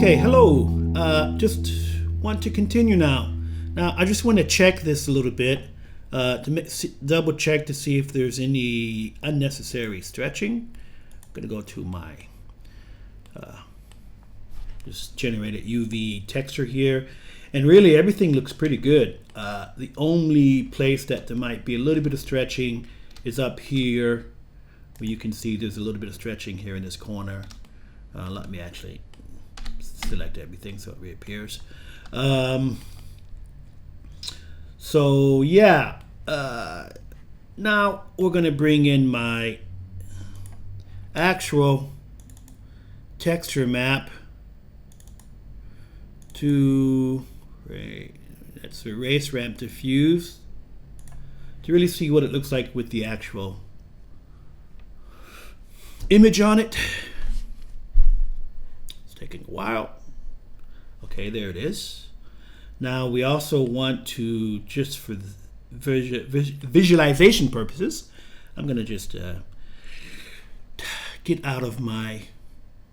Okay, hello. Just want to continue now. Now, I just want to check this a little bit double check to see if there's any unnecessary stretching. I'm going to go to my just generated UV texture here, and really everything looks pretty good. The only place that there might be a little bit of stretching is up here, where you can see there's a little bit of stretching here in this corner. Let me actually select everything so it reappears. So yeah, now we're going to bring in my actual texture map to that's the RacingRamp diffuse to really see what it looks like with the actual image on it. It's taking a while. Okay, there it is. Now we also want to, just for the visualization purposes, I'm going to just get out of my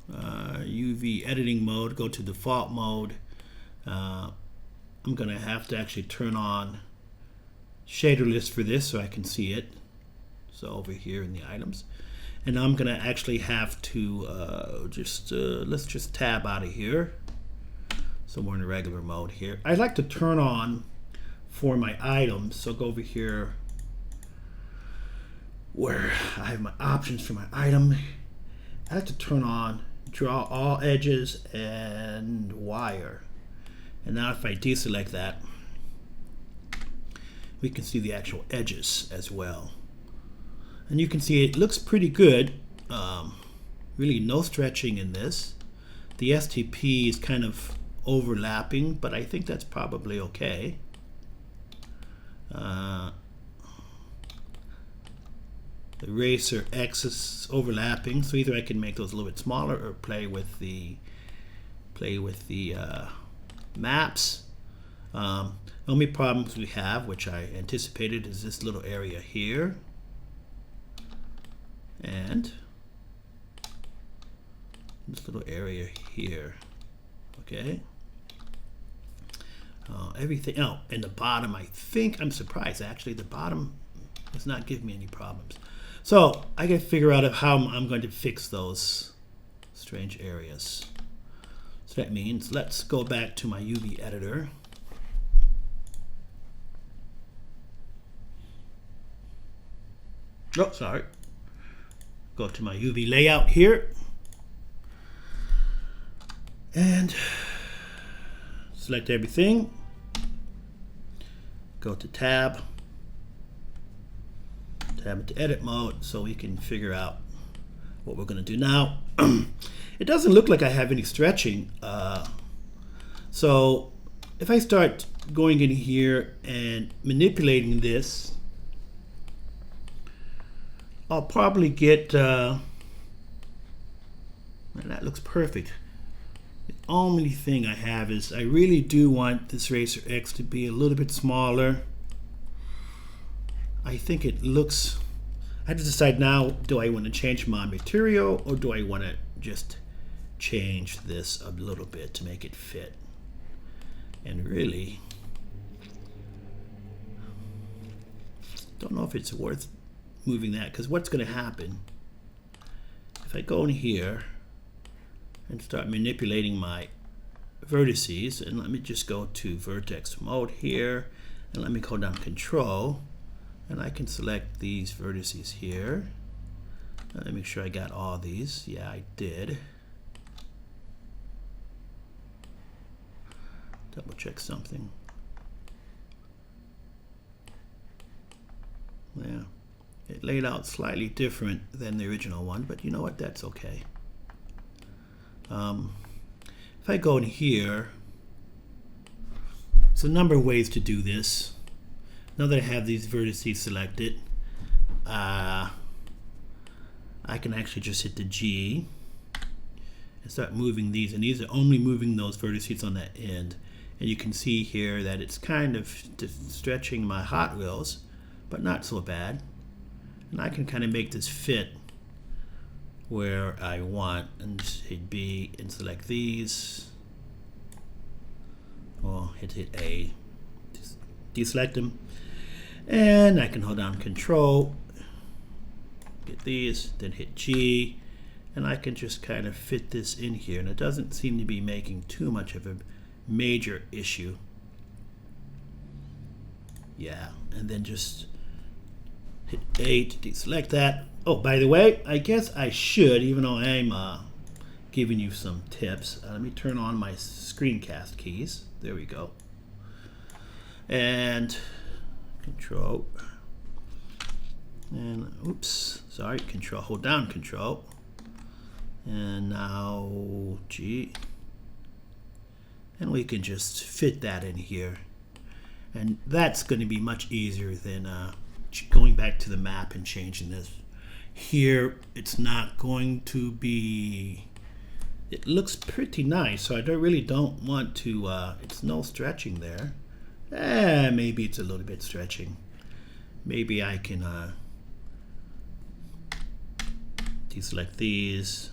UV editing mode, go to default mode. I'm going to have to actually turn on shader list for this so I can see it. So over here in the items. And I'm going to actually have to let's just tab out of here. So we're in the regular mode here. I'd like to turn on for my items. So go over here where I have my options for my item. I like to turn on draw all edges and wire. And now if I deselect that, we can see the actual edges as well. And you can see it looks pretty good. Really no stretching in this. The STP is kind of overlapping, but I think that's probably okay. The eraser X is overlapping, so either I can make those a little bit smaller or play with the maps. The only problems we have, which I anticipated, is this little area here and this little area here. Okay. Everything. Oh, and the bottom, I think, I'm surprised actually, the bottom does not give me any problems. So I can figure out how I'm going to fix those strange areas. So that means let's go back to my UV editor. Oh, sorry. Go to my UV layout here and select everything. Go to tab into edit mode so we can figure out what we're going to do now. It doesn't look like I have any stretching, so if I start going in here and manipulating this, I'll probably get and that looks perfect. The only thing I have is I really do want this Racer X to be a little bit smaller. I think it looks, I have to decide now, do I want to change my material or do I want to just change this a little bit to make it fit? And really, don't know if it's worth moving that, because what's going to happen if I go in here and start manipulating my vertices, and let me just go to vertex mode here, and let me go down control, and I can select these vertices here. Let me make sure I got all these. Yeah, I did. Double check something. Yeah, it laid out slightly different than the original one, but you know what, that's okay. If I go in here, there's a number of ways to do this. Now that I have these vertices selected, I can actually just hit the G and start moving these, and these are only moving those vertices on that end. And you can see here that it's kind of stretching my Hot Wheels, but not so bad. And I can kind of make this fit where I want, and hit B and select these, or hit A, just deselect them, and I can hold down Control, get these, then hit G, and I can just kind of fit this in here, and it doesn't seem to be making too much of a major issue. Yeah, and then just hit A to deselect that. Oh, by the way, I guess I should, even though I'm giving you some tips, let me turn on my screencast keys. There we go. And Control, and oops, sorry, Control, hold down Control, and now G, and we can just fit that in here, and that's going to be much easier than going back to the map and changing this. Here it's not going to be, it looks pretty nice, so I really don't want to, it's no stretching there. Maybe it's a little bit stretching. Maybe I can deselect these,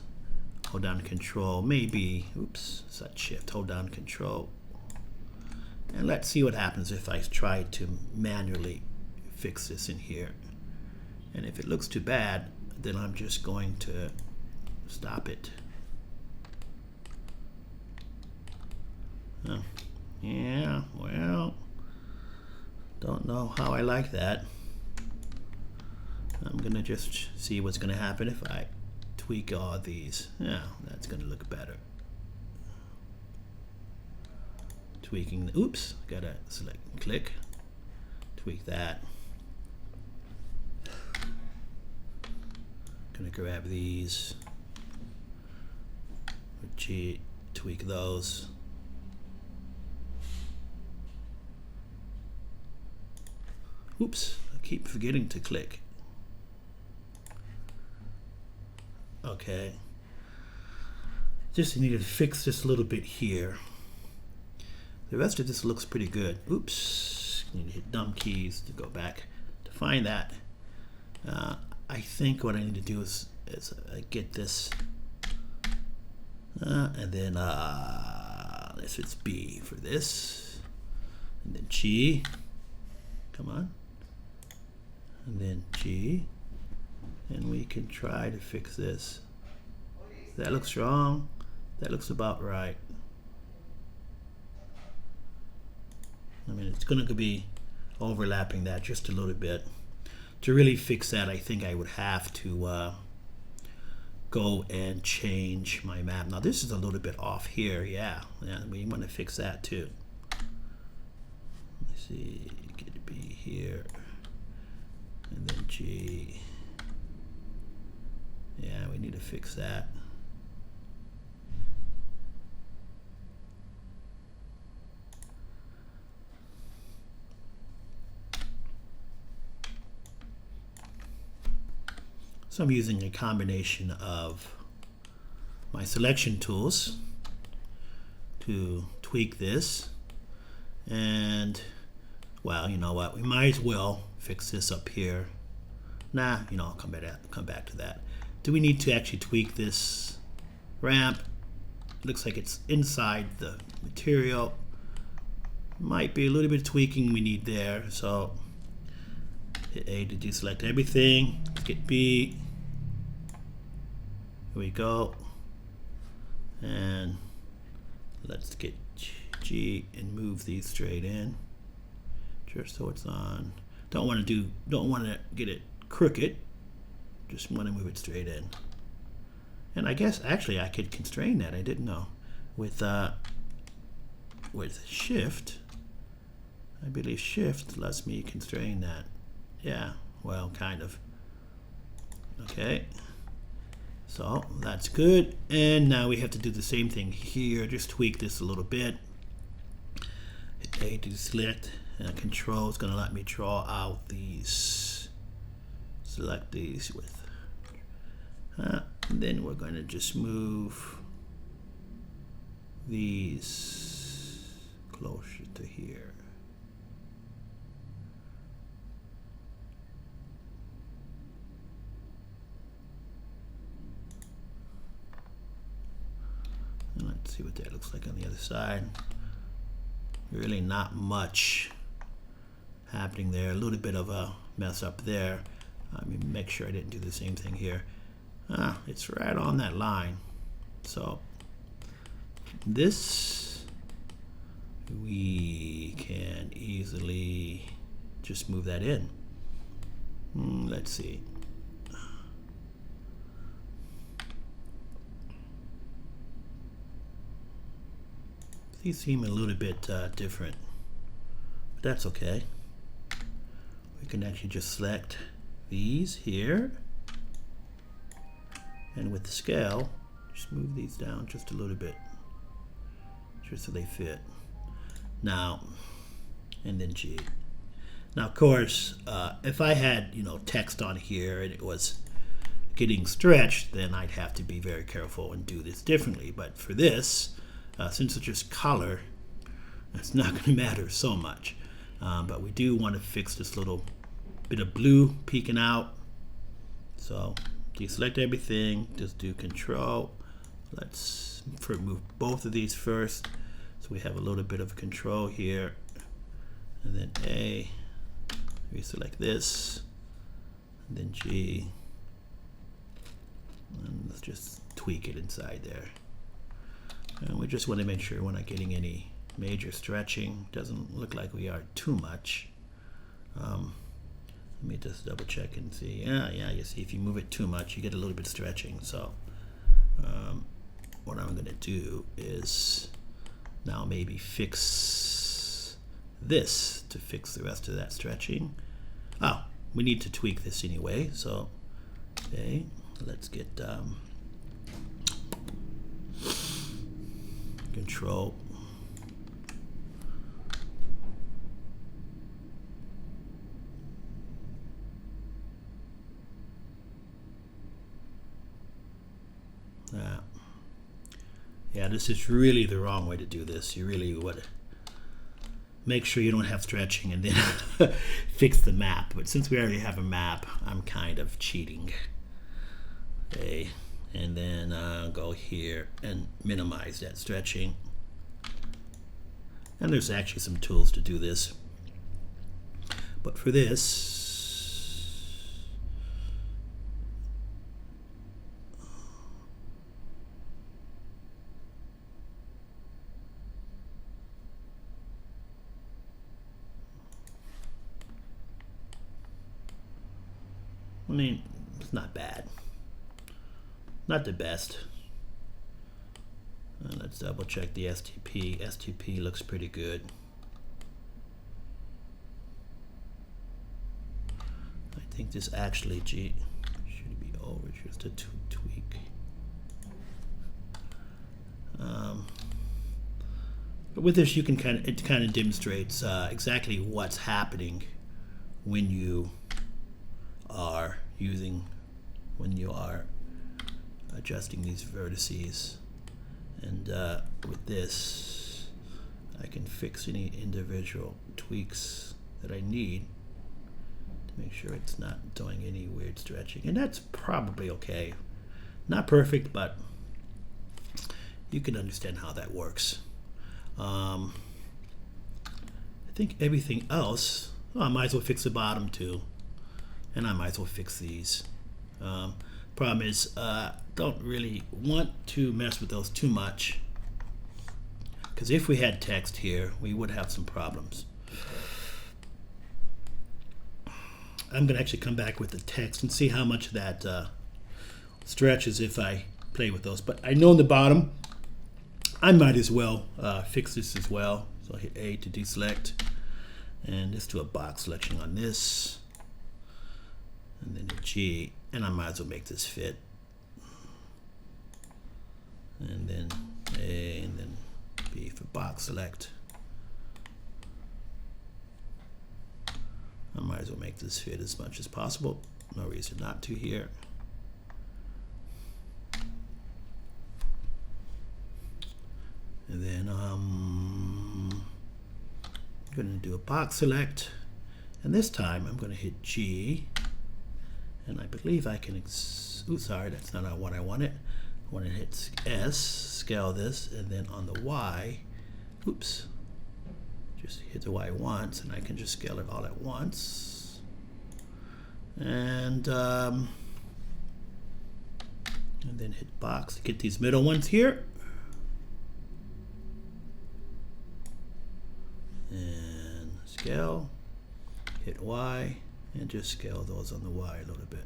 hold down Control, maybe, oops, set Shift, hold down Control. And let's see what happens if I try to manually fix this in here. And if it looks too bad, then I'm just going to stop it. Oh, yeah, well, don't know how I like that. I'm gonna just see what's gonna happen if I tweak all these. Yeah, that's gonna look better. Tweaking, oops, gotta select, click, tweak that. Gonna grab these, G, tweak those. Oops, I keep forgetting to click. Okay. Just need to fix this a little bit here. The rest of this looks pretty good. Oops, need to hit dumb keys to go back to find that. I think what I need to do is get this, and then this is B for this, and then G. Come on. And then G, and we can try to fix this. That looks wrong. That looks about right. I mean, it's going to be overlapping that just a little bit. To really fix that, I think I would have to go and change my map. Now this is a little bit off here. Yeah, we want to fix that too. Let me see, get it B here. And then G. Yeah, we need to fix that. So I'm using a combination of my selection tools to tweak this. And, well, you know what? We might as well fix this up here. Nah, you know, I'll come back to that. Do we need to actually tweak this ramp? It looks like it's inside the material. Might be a little bit of tweaking we need there. So hit A to deselect everything. Let's get B. Here we go. And let's get G and move these straight in. Just so it's on. Don't want to get it crooked. Just want to move it straight in. And I guess actually I could constrain that. I didn't know. With Shift, I believe Shift lets me constrain that. Yeah, well, kind of. Okay. So that's good. And now we have to do the same thing here. Just tweak this a little bit. Hit A to select. Control is going to let me draw out these. Select these with. And then we're going to just move these closer to here. And let's see what that looks like on the other side. Really not much happening there. A little bit of a mess up there. Let me make sure I didn't do the same thing here. It's right on that line. So this we can easily just move that in. Let's see. These seem a little bit different, but that's okay. We can actually just select these here, and with the scale, just move these down just a little bit, just so they fit. Now, and then G. Now, of course, if I had, text on here and it was getting stretched, then I'd have to be very careful and do this differently. But for this, since it's just color, it's not going to matter so much. But we do want to fix this little bit of blue peeking out. So deselect everything, just do Control. Let's move both of these first. So we have a little bit of control here. And then A, we select this, and then G. And let's just tweak it inside there. And we just want to make sure we're not getting any major stretching. Doesn't look like we are too much. Let me just double check and see. Yeah, you see if you move it too much, you get a little bit of stretching. So what I'm going to do is now maybe fix this to fix the rest of that stretching. Oh, we need to tweak this anyway. So, okay, let's get Control. Yeah, this is really the wrong way to do this. You really would make sure you don't have stretching and then fix the map. But since we already have a map, I'm kind of cheating. Okay, and then go here and minimize that stretching. And there's actually some tools to do this. But for this, I mean, it's not bad. Not the best. Let's double check the STP. STP looks pretty good. I think this actually should be over just a tweak. But with this, you can it kind of demonstrates exactly what's happening when you are adjusting these vertices. And with this, I can fix any individual tweaks that I need to make sure it's not doing any weird stretching. And that's probably okay. Not perfect, but you can understand how that works. I think everything else, I might as well fix the bottom too. And I might as well fix these. Problem is, don't really want to mess with those too much, because if we had text here, we would have some problems. I'm going to actually come back with the text and see how much of that stretches if I play with those. But I know in the bottom, I might as well fix this as well. So I'll hit A to deselect, and let's do a box selection on this. And then a G, and I might as well make this fit. And then A, and then B for box select. I might as well make this fit as much as possible. No reason not to here. And then I'm going to do a box select. And this time I'm going to hit G. And I believe I can, sorry, that's not what I wanted. I want to hit S, scale this, and then on the Y, oops, Just hit the Y once, and I can just scale it all at once. And then hit box to get these middle ones here. And scale, hit Y, and just scale those on the Y a little bit.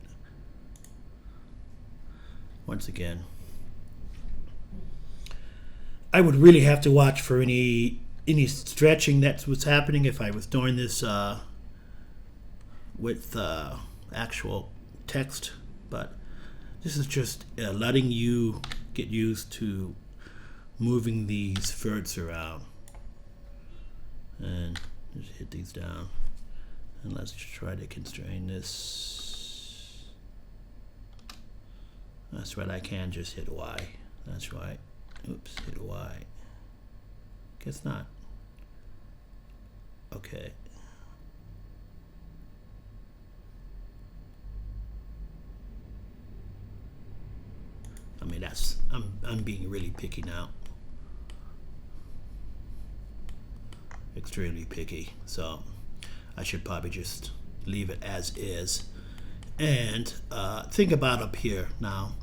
Once again, I would really have to watch for any stretching that's what's happening if I was doing this with actual text, but this is just letting you get used to moving these verts around. And just hit these down, and let's try to constrain this. That's right, I can just hit Y. That's right. Oops, hit Y. Guess not. Okay. I mean, that's I'm being really picky now. Extremely picky, so I should probably just leave it as is. And think about up here now.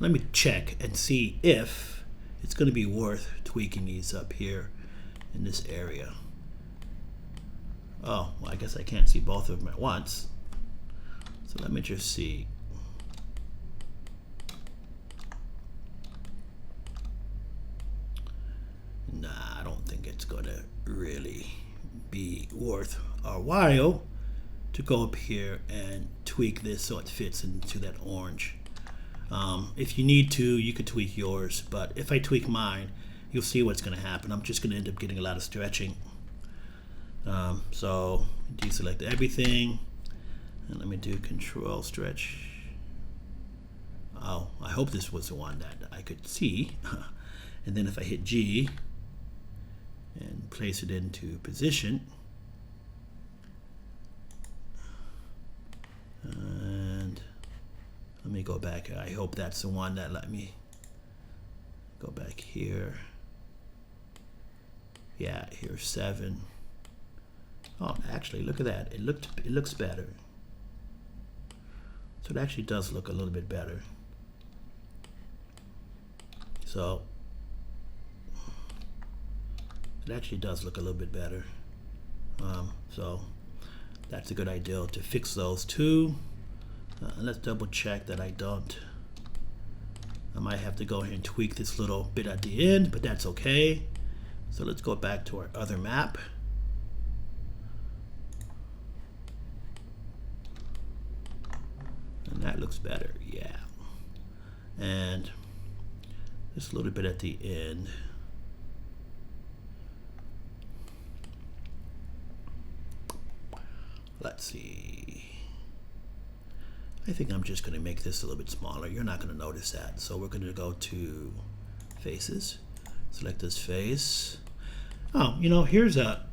Let me check and see if it's going to be worth tweaking these up here in this area. Oh, well, I guess I can't see both of them at once. So let me just see. Nah, I don't think it's going to really be worth our while to go up here and tweak this so it fits into that orange. If you need to, you could tweak yours, but if I tweak mine, you'll see what's going to happen. I'm just going to end up getting a lot of stretching. So deselect everything, and let me do control stretch. Oh, I hope this was the one that I could see. And then if I hit G and place it into position, and let me go back. I hope that's the one that let me go back here. Yeah, here's 7. Oh, actually, look at that. It looks better. So it actually does look a little bit better. So it actually does look a little bit better. So that's a good idea to fix those two. Let's double check that I don't. I might have to go ahead and tweak this little bit at the end, but that's okay. So let's go back to our other map. And that looks better, yeah. And just a little bit at the end. Let's see. I think I'm just going to make this a little bit smaller. You're not going to notice that. So we're going to go to faces. Select this face. Oh, you know, here's a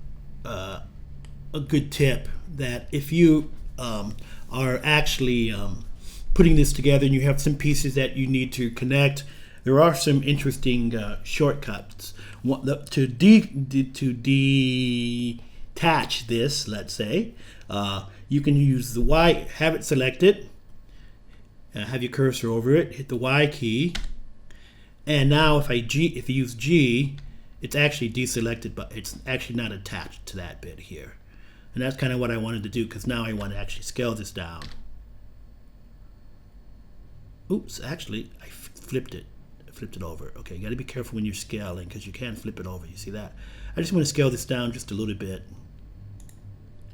good tip that if you are actually putting this together and you have some pieces that you need to connect, there are some interesting shortcuts. To detach this, let's say, you can use the Y, have it selected, have your cursor over it, hit the Y key, and now if you use G, it's actually deselected, but it's actually not attached to that bit here. And that's kind of what I wanted to do, because now I want to actually scale this down. Oops, actually, I flipped it over. Okay, you got to be careful when you're scaling, because you can flip it over. You see that? I just want to scale this down just a little bit,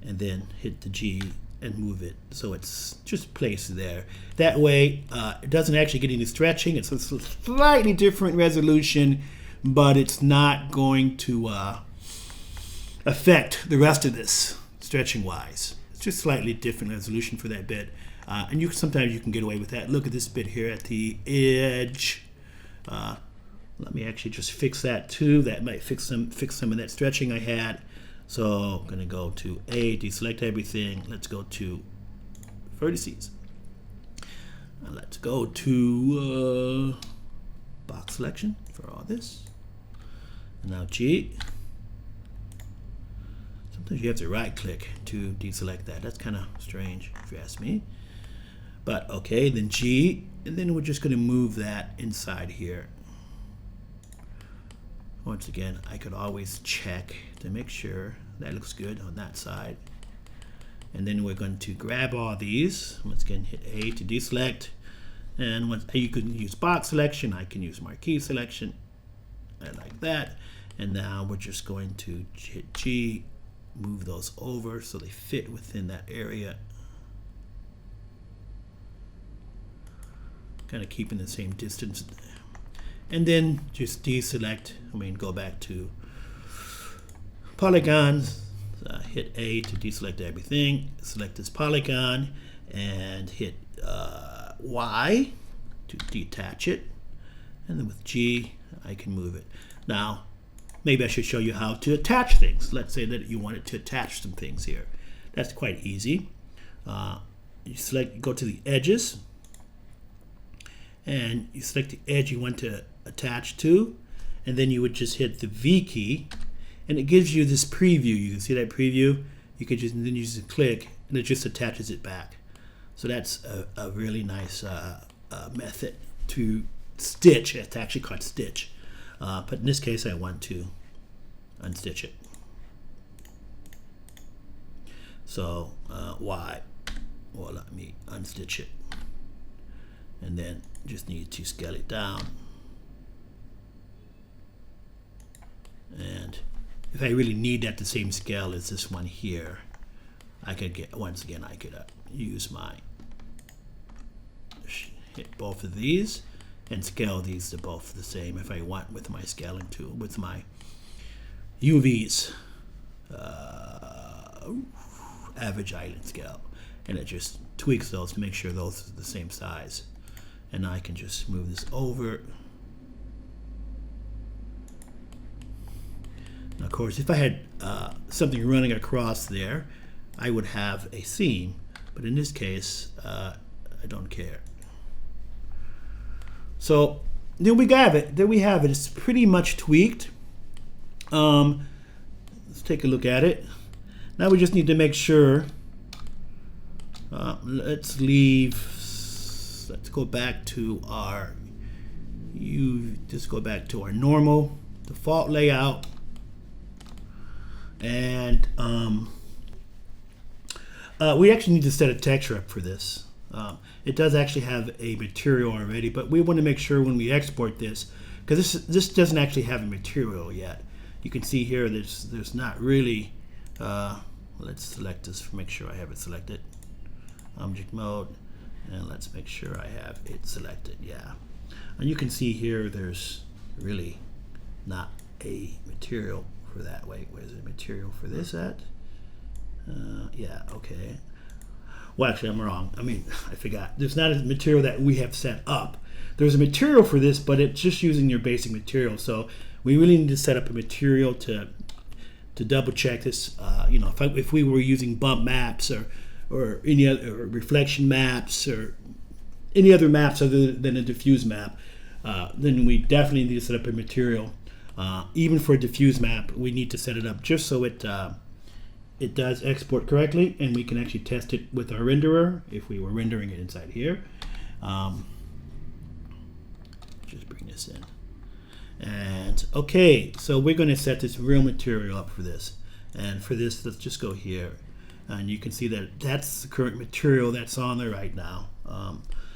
and then hit the G and move it so it's just placed there. That way, it doesn't actually get any stretching. It's a slightly different resolution, but it's not going to affect the rest of this stretching wise. It's just slightly different resolution for that bit. And sometimes you can get away with that. Look at this bit here at the edge. Let me actually just fix that too. That might fix some of that stretching I had. So I'm going to go to A, deselect everything. Let's go to vertices. And let's go to box selection for all this. And now G. because you have to right click to deselect that. That's kind of strange if you ask me. But okay, then G, and then we're just going to move that inside here. Once again, I could always check to make sure that looks good on that side. And then we're going to grab all these. Once again, hit A to deselect. And once you can use box selection, I can use marquee selection. I like that. And now we're just going to hit G, move those over so they fit within that area. Kind of keeping the same distance. And then just deselect, go back to polygons, hit A to deselect everything, select this polygon, and hit Y to detach it. And then with G, I can move it. Now, maybe I should show you how to attach things. Let's say that you wanted to attach some things here. That's quite easy. You go to the edges, and you select the edge you want to attach to, and then you would just hit the V key, and it gives you this preview. You can see that preview. You could just then use a click, and it just attaches it back. So that's a really nice method to stitch. It's actually called stitch, but in this case, I want to unstitch it. So Y will let me unstitch it, and then just need to scale it down. And if I really need that the same scale as this one here, I could get, once again, I could use my, hit both of these and scale these to both the same if I want with my scaling tool, with my UV's average island scale. And it just tweaks those to make sure those are the same size. And I can just move this over. Now, of course, if I had something running across there, I would have a seam. But in this case, I don't care. So there we have it. There we have it. It's pretty much tweaked. Let's take a look at it. Now we just need to make sure. Let's go back to our normal default layout, and we actually need to set a texture up for this. It does actually have a material already, but we want to make sure when we export this, because this doesn't actually have a material yet. You can see here there's not really. Let's select this, make sure I have it selected. Object mode, and let's make sure I have it selected. Yeah, and you can see here there's really not a material for that. Wait, where's the material for this at? Yeah, okay. Well, actually, I'm wrong. I forgot. There's not a material that we have set up. There's a material for this, but it's just using your basic material. So we really need to set up a material to double check this. If we were using bump maps or any other reflection maps or any other maps other than a diffuse map, then we definitely need to set up a material. Even for a diffuse map, we need to set it up just so it does export correctly, and we can actually test it with our renderer if we were rendering it inside here. Just bring this in. And okay, so we're going to set this real material up for this. And for this, let's just go here. And you can see that that's the current material that's on there right now.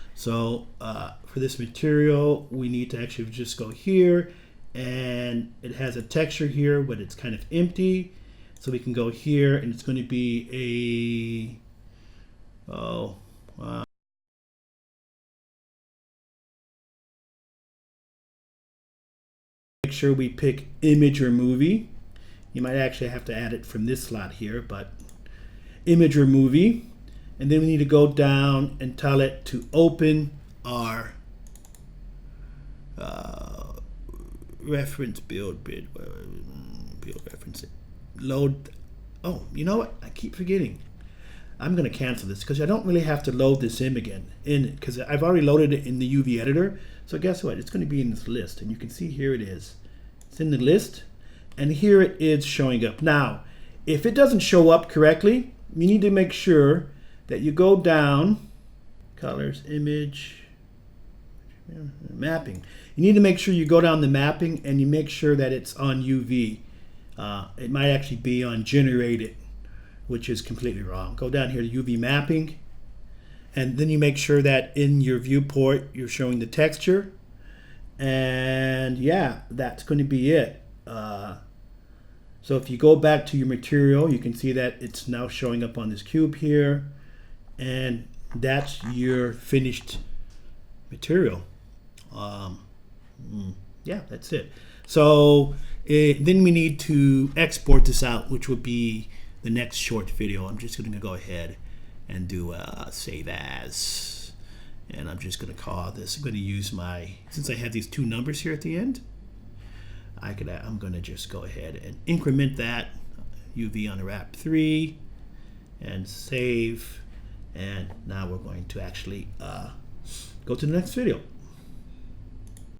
For this material, we need to actually just go here, and it has a texture here, but it's kind of empty. So we can go here, and it's going to be make sure we pick image or movie. You might actually have to add it from this slot here, but image or movie. And then we need to go down and tell it to open our reference build reference it. Load. Oh, you know what? I keep forgetting. I'm going to cancel this because I don't really have to load this in again because I've already loaded it in the UV editor. So guess what? It's going to be in this list, and you can see here it is. It's in the list, and here it is showing up. Now, if it doesn't show up correctly, you need to make sure that you go down, colors, image, mapping. You need to make sure you go down the mapping and you make sure that it's on UV. It might actually be on generated, which is completely wrong. Go down here to UV mapping, and then you make sure that in your viewport you're showing the texture. And yeah, that's going to be it. So if you go back to your material, you can see that it's now showing up on this cube here, and that's your finished material. Yeah, that's it. So then we need to export this out, which would be the next short video. I'm just going to go ahead and do save as, and I'm just going to call this. I'm going to use my, since I have these two numbers here at the end, I'm going to just go ahead and increment that UV Unwrap 3 and save. And now we're going to actually go to the next video.